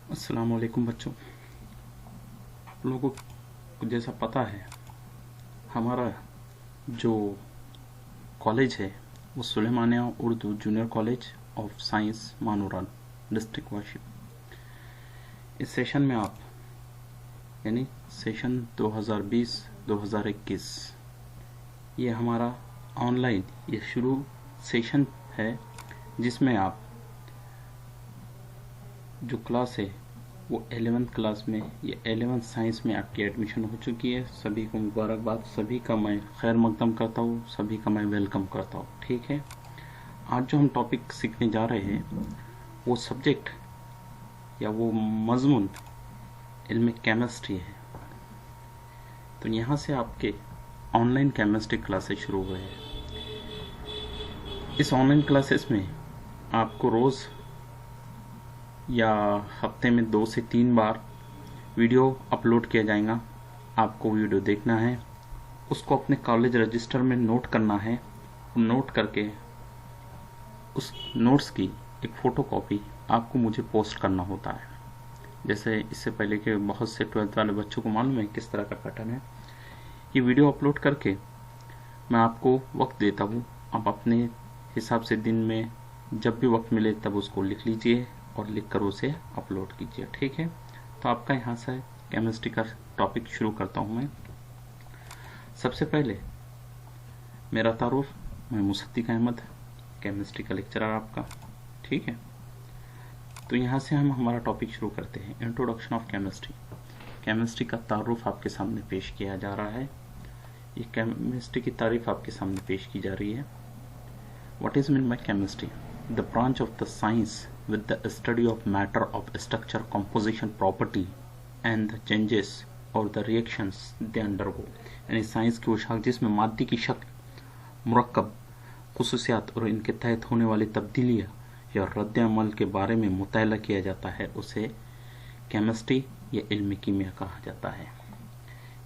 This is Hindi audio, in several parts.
अस्सलाम वालेकुम बच्चों। आप लोगों को जैसा पता है, हमारा जो कॉलेज है वो Sulemania Urdu junior college of science मानूरान, डिस्ट्रिक्ट वाशिप। इस सेशन में आप यानी सेशन 2020-2021 ये हमारा ऑनलाइन ये शुरू सेशन है, जिसमें आप जो क्लास है वो 11th क्लास में या 11th साइंस में आपकी एडमिशन हो चुकी है। सभी को मुबारकबाद, सभी का मैं खैर मकदम करता हूँ, सभी का मैं वेलकम करता हूँ। ठीक है, आज जो हम टॉपिक सीखने जा रहे हैं वो सब्जेक्ट या वो मजमून इल्म केमिस्ट्री है। तो यहाँ से आपके ऑनलाइन केमिस्ट्री क्लासेस शुरू हुए हैं। इस ऑनलाइन क्लासेस में आपको रोज़ या हफ्ते में 2 से 3 बार वीडियो अपलोड किया जाएगा। आपको वीडियो देखना है, उसको अपने कॉलेज रजिस्टर में नोट करना है और नोट करके उस नोट्स की एक फ़ोटोकॉपी आपको मुझे पोस्ट करना होता है। जैसे इससे पहले के बहुत से 12th वाले बच्चों को मालूम है किस तरह का पैटर्न है। ये वीडियो अपलोड करके मैं आपको वक्त देता हूँ, आप अपने हिसाब से दिन में जब भी वक्त मिले तब उसको लिख लीजिए और लिखकर उसे अपलोड कीजिए। ठीक है, तो आपका यहाँ से केमिस्ट्री का टॉपिक शुरू करता हूँ मैं। सबसे पहले मेरा तारुफ, मैं मुसद्दिक अहमद, केमिस्ट्री का लेक्चरर आपका। ठीक है, तो यहाँ से हम हमारा टॉपिक शुरू करते हैं। Introduction of chemistry. केमिस्ट्री का तारुफ आपके सामने पेश किया जा रहा है। ये केमिस्ट्री की तारीफ आपके सामने पेश की जा रही है। What is mean by chemistry? The branch of the science with the study of matter of structure, composition, property and the changes or the reactions they undergo। यानी साइंस की वो शाख जिसमें माद्दे की शक्ल, मुरक्कब, खुसूसियात और इनके तहत होने वाली तब्दीलियाँ या रद्द अमल के बारे में मुताला किया जाता है, उसे केमिस्ट्री या इल्म कीमिया कहा जाता है।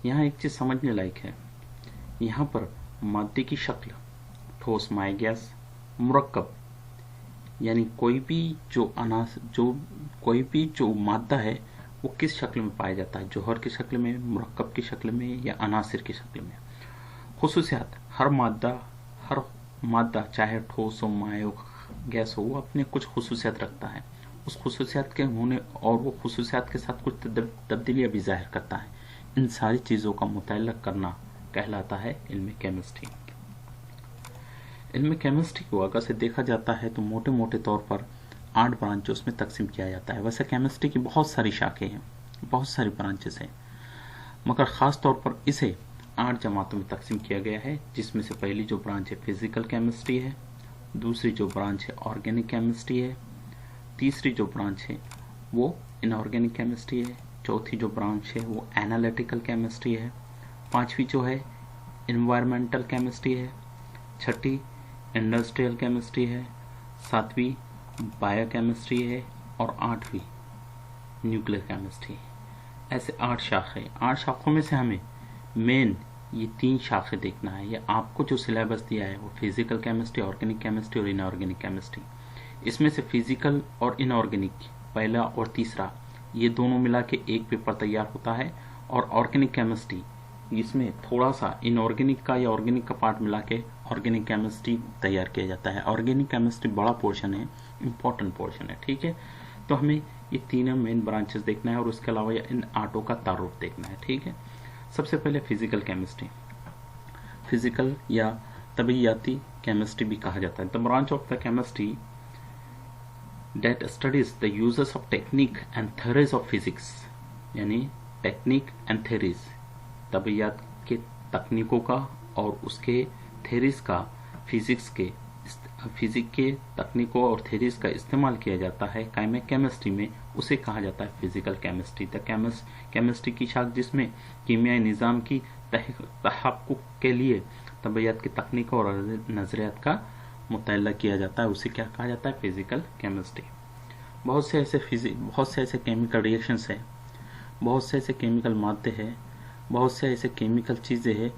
यहाँ एक चीज़ समझने लायक है, यहाँ पर माद्दे की शक्ल, ठोस माय गैस, मुरक्कब यानी कोई भी जो मादा है वो किस शक्ल में पाया जाता है, जौहर की शक्ल में, मुरक्कब की शक्ल में या अनासिर की शक्ल में। खुसूसियात, हर मादा चाहे ठोस हो, माय हो, गैस हो, वो अपने कुछ खुसूसियात रखता है। उस खुसूसियात के होने और वो खुसूसियात के साथ कुछ तब्दीलियाँ भी जाहिर करता है। इन सारी चीज़ों का मुताला करना कहलाता है इल्म केमिस्ट्री। इल्म केमिस्ट्री को अगर से देखा जाता है तो मोटे मोटे तौर पर 8 ब्रांचों में तकसीम किया जाता है। वैसे केमिस्ट्री की बहुत सारी शाखें हैं, बहुत सारी ब्रांचेस हैं, मगर ख़ास तौर पर इसे 8 जमातों में तकसीम किया गया है, जिसमें से पहली जो ब्रांच है फिजिकल केमिस्ट्री है, दूसरी जो ब्रांच है ऑर्गेनिक केमिस्ट्री है, तीसरी जो ब्रांच है वो इनऑर्गेनिक केमिस्ट्री है, चौथी जो ब्रांच है वो एनालिटिकल केमिस्ट्री है, पाँचवीं जो है इन्वायरमेंटल केमिस्ट्री है, छठी इंडस्ट्रियल केमिस्ट्री है, सातवीं बायोकेमिस्ट्री है और आठवीं न्यूक्लियर केमिस्ट्री है। ऐसे 8 शाखें। 8 शाखों में से हमें मेन ये 3 शाखें देखना है। ये आपको जो सिलेबस दिया है वो फिजिकल केमिस्ट्री, ऑर्गेनिक केमिस्ट्री और इनऑर्गेनिक केमिस्ट्री। इसमें से फिजिकल और इनऑर्गेनिक पहला और तीसरा ये दोनों मिला के एक पेपर तैयार होता है, और ऑर्गेनिक केमिस्ट्री इसमें थोड़ा सा इनऑर्गेनिक का या ऑर्गेनिक का पार्ट मिला के ऑर्गेनिक केमिस्ट्री तैयार किया जाता है। ऑर्गेनिक केमिस्ट्री बड़ा पोर्शन है, इम्पोर्टेंट पोर्शन है। ठीक है, तो हमें ये तीनों मेन ब्रांचेस देखना है और उसके अलावा इन 8 का तारुफ देखना है। ठीक है, सबसे पहले फिजिकल केमिस्ट्री। फिजिकल या तबीयाती केमिस्ट्री भी कहा जाता है। The branch of the chemistry that studies the uses of technique and theories of physics. यानी टेक्निक एंड थ्योरीज, तबीयत के तकनीकों का और उसके थेरीज का, फिजिक्स के तकनीकों और थेरीज का इस्तेमाल किया जाता है केमिस्ट्री में, उसे कहा जाता है फिजिकल केमिस्ट्री। द केमिस्ट्री की शाख जिसमें कीमियाई निज़ाम की तहक़्क़ुक़ के लिए तबीयत की तकनीकों और नज़रियात का मुताला किया जाता है, उसे क्या कहा जाता है? Physical chemistry. बहुत से ऐसे केमिकल रिएक्शंस हैं, बहुत से ऐसे केमिकल मादे हैं, बहुत से ऐसे केमिकल चीज़ें हैं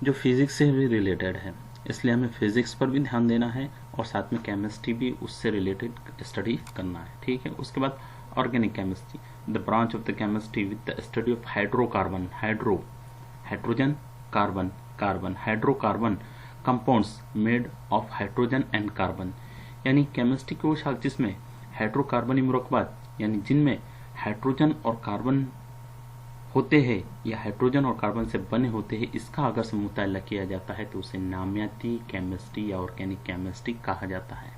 जो फिज़िक्स से भी रिलेटेड है। इसलिए हमें फिज़िक्स पर भी ध्यान देना है और साथ में केमिस्ट्री भी उससे रिलेटेड स्टडी करना है। ठीक है, उसके बाद organic chemistry, the branch of the chemistry with the study of hydrocarbon, hydrogen, carbon, carbon, hydrocarbon compounds made of hydrogen and carbon, यानी केमिस्ट्री की वो शाखा जिसमें हाइड्रोकार्बनी मुरक्कबात यानी जिनमें हाइड्रोजन और कार्बन होते हैं या हाइड्रोजन और कार्बन से बने होते हैं, इसका अगर से मुताला किया जाता है तो उसे नामियाती केमिस्ट्री या ऑर्गेनिक केमिस्ट्री कहा जाता है।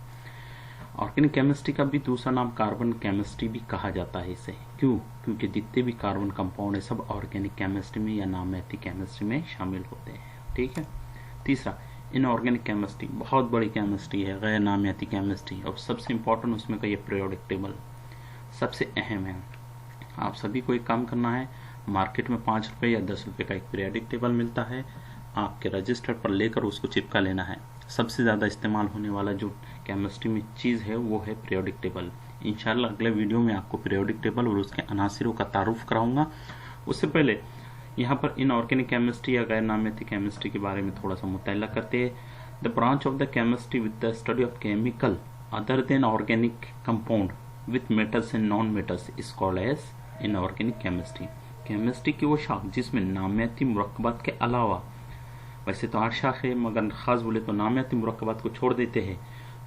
ऑर्गेनिक केमिस्ट्री का भी दूसरा नाम कार्बन केमिस्ट्री भी कहा जाता है इसे। क्यों? क्योंकि जितने भी कार्बन कंपाउंड है सब ऑर्गेनिक केमिस्ट्री में या नामियाती केमिस्ट्री में शामिल होते हैं। ठीक है। तीसरा, इनऑर्गेनिक केमिस्ट्री बहुत बड़ी केमिस्ट्री है, गैर नामियाती केमिस्ट्री, और सबसे इंपॉर्टेंट उसमें का ये पीरियोडिक टेबल सबसे अहम है। आप सभी को एक काम करना है, मार्केट में 5 रुपये या 10 रुपये का एक पीरियोडिक टेबल मिलता है, आपके रजिस्टर पर लेकर उसको चिपका लेना है। सबसे ज़्यादा इस्तेमाल होने वाला जो केमिस्ट्री में चीज़ है वो है पीरियोडिक टेबल। इंशाल्लाह अगले वीडियो में आपको पीरियोडिक टेबल और उसके अनासिरों का तारुफ कराऊंगा। उससे पहले यहाँ पर इनऑर्गेनिक केमिस्ट्री या गैर नामियाती केमिस्ट्री के बारे में थोड़ा सा मुताला करते हैं। The branch of the chemistry with the study of chemical other than organic compound with metals and non metals is called as inorganic chemistry. Chemistry की वो शाख जिसमें नामियाती मुरक्कबात के अलावा, वैसे तो 8 शाख है मगर खास बोले तो नामियाती मुरक्कबात को छोड़ देते हैं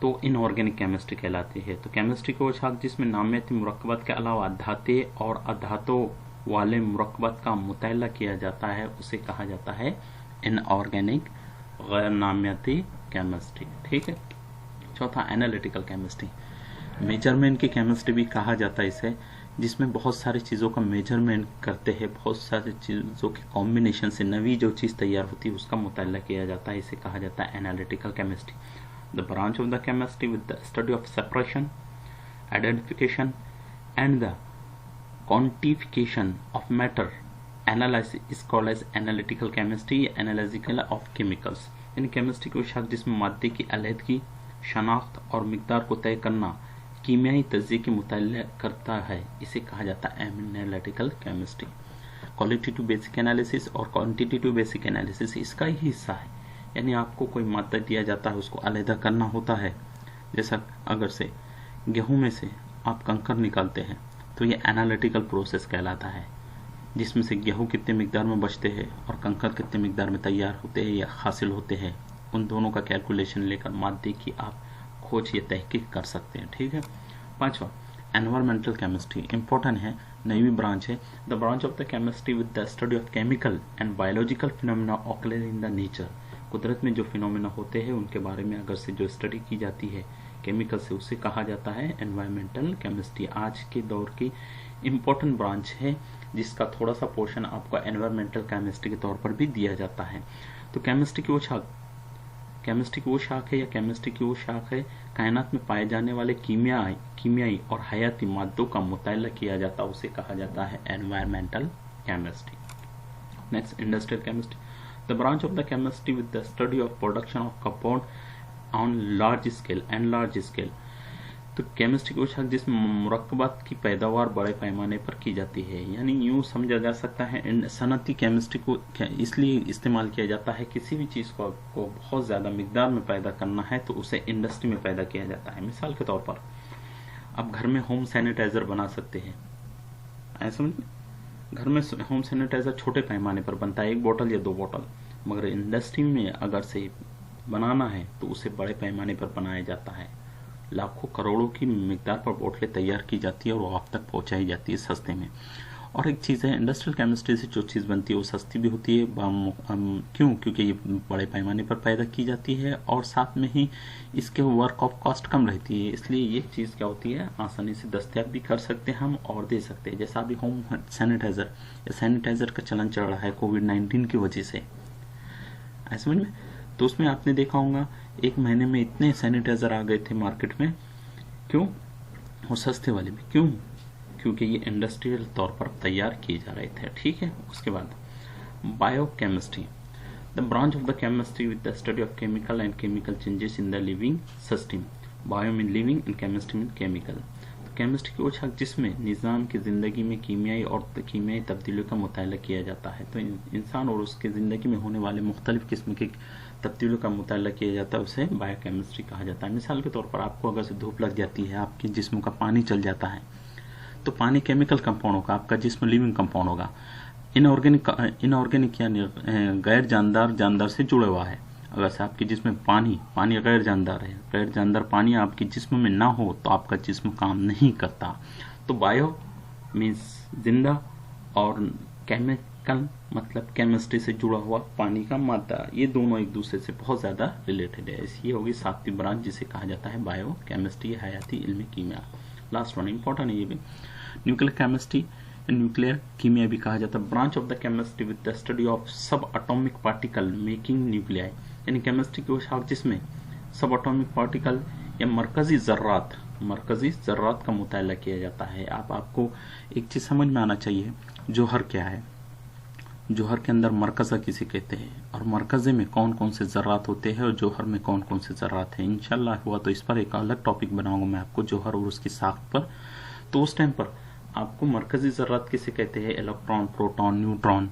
तो इनऑर्गेनिक केमिस्ट्री कहलाती है। तो केमिस्ट्री की वो शाख जिसमें नामियाती मुरक्कबात के अलावा धाते और अधातों वाले मुरक्कबात का मुताला किया जाता है उसे कहा जाता है इनऑर्गेनिक गैर नामियाती केमिस्ट्री। ठीक है। चौथा, एनालिटिकल केमिस्ट्री, मेजरमेंट की केमिस्ट्री भी कहा जाता है इसे, जिसमें बहुत सारी चीज़ों का मेजरमेंट करते हैं, बहुत सारी चीज़ों के कॉम्बिनेशन से नवी जो चीज़ तैयार होती है उसका मुताला किया जाता है, इसे कहा जाता है analytical chemistry. The branch of the chemistry with the study of separation, identification and the quantification of matter analysis is called as analytical chemistry, analytical of chemicals। यानी केमिस्ट्री की शाखा जिसमें मादे की अलहदगी, शनाख्त और मिकदार को तय करना, कीमियाई तज्जिए की मुताला करता है, इसे कहा जाता है analytical chemistry. Qualitative basic analysis और क्वांटिटेटिव बेसिक एनालिसिस इसका ही हिस्सा है, यानी आपको कोई मादा दिया जाता है उसको अलहदा करना होता है। जैसा अगर से गेहूं में से आप कंकर निकालते हैं तो ये एनालिटिकल प्रोसेस कहलाता है, जिसमें से गेहूं कितने मिकदार में बचते हैं और कंकर कितने मिकदार में तैयार होते हैं या हासिल होते हैं, उन दोनों का कैलकुलेशन लेकर मादे की आप खोज या तहकीक कर सकते हैं। ठीक है। पांचवा, एनवायरमेंटल केमिस्ट्री, इंपॉर्टेंट है, नई ब्रांच है। The branch of the chemistry with the study of chemical and biological phenomena occurrence in the nature. कुदरत में जो फिनोमेना होते हैं उनके बारे में अगर से जो स्टडी की जाती है केमिकल से, उसे कहा जाता है एनवायरमेंटल केमिस्ट्री। आज के दौर की इम्पोर्टेंट ब्रांच है जिसका थोड़ा सा पोर्शन आपको एनवायरमेंटल केमिस्ट्री के तौर पर भी दिया जाता है। तो केमिस्ट्री की वो शाख है या केमिस्ट्री की वो शाख है कायनात में पाए जाने वाले कीमियाई और हयाती मादों का मुताला किया जाता है, उसे कहा जाता है environmental chemistry. Next, industrial chemistry, the branch of the chemistry with the study of production of compound on large scale. तो केमिस्ट्री की वो शाख जिसमें मुरक्कबात की पैदावार बड़े पैमाने पर की जाती है, यानी यूं समझा जा सकता है सनती केमिस्ट्री को इसलिए इस्तेमाल किया जाता है, किसी भी चीज़ को बहुत ज़्यादा मिकदार में पैदा करना है तो उसे इंडस्ट्री में पैदा किया जाता है। मिसाल के तौर पर आप घर में होम सैनिटाइजर बना सकते हैं, ऐसा घर में होम सैनिटाइजर छोटे पैमाने पर बनता है, 1 बोतल या 2 बोतल, मगर इंडस्ट्री में अगर से बनाना है तो उसे बड़े पैमाने पर बनाया जाता है, लाखों करोड़ों की मिकदार पर बोतलें तैयार की जाती है और वो आप तक पहुंचाई जाती है सस्ते में। और एक चीज़ है, इंडस्ट्रियल केमिस्ट्री से जो चीज़ बनती है वो सस्ती भी होती है। क्यों? क्योंकि ये बड़े पैमाने पर पैदा की जाती है और साथ में ही इसके वर्क ऑफ कॉस्ट कम रहती है, इसलिए ये चीज़ क्या होती है आसानी से दस्तयाब भी कर सकते हैं हम और दे सकते हैं। जैसा अभी होम सैनिटाइजर का चलन चल रहा है कोविड-19 की वजह से, ऐसे समझ में, तो उसमें आपने देखा होगा 1 महीने में इतने सैनिटाइजर आ गए थे मार्केट में। क्यों? और सस्ते वाले भी। क्यों? क्योंकि ये इंडस्ट्रियल तौर पर तैयार किए जा रहे थे। ठीक है। उसके बाद biochemistry, the branch of the chemistry with the study of chemical and chemical changes in the living system. Bio mean living and chemistry mean chemical. Chemistry की वो शाख जिसमें निज़ाम की ज़िंदगी में कीमियाई और कीमियाई तब्दीलियों का मुताला किया जाता है। तो इंसान और उसके ज़िंदगी में होने वाले मुख्तलिफ किस्म की तब्दीलियों का मुताला किया जाता है, उसे बायोकेमिस्ट्री कहा जाता है। मिसाल के तौर पर आपको अगर से धूप लग जाती है, आपके जिस्म का पानी चल जाता है, तो पानी केमिकल कंपाउंड होगा, आपका जिस्म लिविंग कंपाउंड होगा। इनऑर्गेनिक यानी गैर जानदार जानदार से जुड़ा हुआ है। अगर से आपके जिस्म में पानी गैर जानदार है, गैर जानदार पानी आपके जिस्म में ना हो तो आपका जिस्म काम नहीं करता। तो बायो मीन्स जिंदा और केमिकल मतलब केमिस्ट्री से जुड़ा हुआ पानी का मादा, ये दोनों एक दूसरे से बहुत ज़्यादा रिलेटेड है। ये होगी 7वीं ब्रांच जिसे कहा जाता है बायो केमिस्ट्री, हयाती इल्म कीमिया। लास्ट वन इंपॉर्टेंट है ये भी, न्यूक्लियर केमिस्ट्री, न्यूक्लियर कीमिया भी कहा जाता है। Branch of the chemistry with the study of सब एटॉमिक पार्टिकल मेकिंग न्यूक्लियाई, यानी केमिस्ट्री की वो शाख जिसमें सब एटॉमिक पार्टिकल या मरकजी जर्रात का मुताला किया जाता है। आपको एक चीज समझ में आना चाहिए, जौहर क्या है, जौहर के अंदर मरकज़ा किसे कहते हैं और मरकज़े में कौन कौन से ज़र्रात होते हैं और जौहर में कौन कौन से ज़र्रात हैं। इंशाल्लाह हुआ तो इस पर एक अलग टॉपिक बनाऊंगा मैं आपको, जौहर और उसकी साख पर। तो उस टाइम पर आपको मरकज़ी ज़र्रात किसे कहते हैं, इलेक्ट्रॉन, प्रोटॉन, न्यूट्रॉन।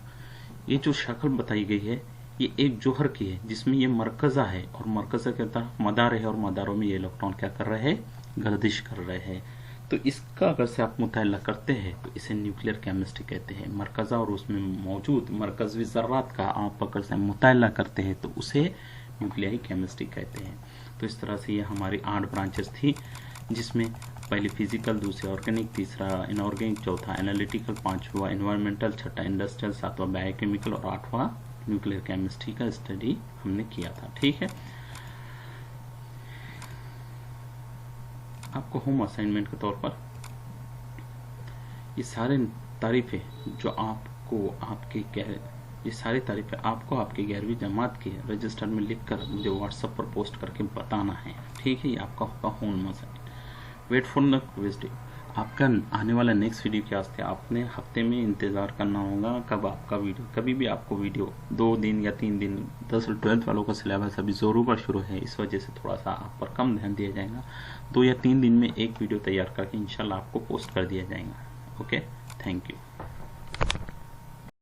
ये जो शक्ल बताई गई है ये एक जौहर की है जिसमें ये मरकज़ा है और मरकज़ा के अंदर मदार है और मदारों में ये इलेक्ट्रॉन क्या कर रहे हैं, गर्दिश कर रहे हैं। तो इसका अगर से आप मुताला करते हैं तो इसे न्यूक्लियर केमिस्ट्री कहते हैं। मरकज़ा और उसमें मौजूद मरकज़ी ज़र्रात का आप अगर से मुताला करते हैं तो उसे न्यूक्लियाई केमिस्ट्री कहते हैं। तो इस तरह से ये हमारी 8 ब्रांचेस थी, जिसमें पहली फिजिकल, दूसरी ऑर्गेनिक, तीसरा इनऑर्गेनिक, चौथा एनालिटिकल, 5वां एनवायरमेंटल, 6ठा इंडस्ट्रियल, 7वां बायोकेमिकल और 8वां न्यूक्लियर केमिस्ट्री का स्टडी हमने किया था। ठीक है, आपको होम असाइनमेंट के तौर पर ये सारे तारीफें जो आपको ये सारी तारीफें आपको आपकी 11वीं जमात के रजिस्टर में लिखकर मुझे व्हाट्सएप पर पोस्ट करके बताना है। ठीक है, ये आपका होगा home assignment. Wait for the quiz day, आपका आने वाला नेक्स्ट वीडियो के वास्ते आपने हफ्ते में इंतज़ार करना होगा कब आपका वीडियो, कभी भी आपको वीडियो 2 दिन या 3 दिन, दरअसल 12th वालों का सिलेबस अभी जोरों पर शुरू है, इस वजह से थोड़ा सा आप पर कम ध्यान दिया जाएगा। 2 या 3 दिन में एक वीडियो तैयार करके इंशाल्लाह आपको पोस्ट कर दिया जाएगा। Okay, thank you.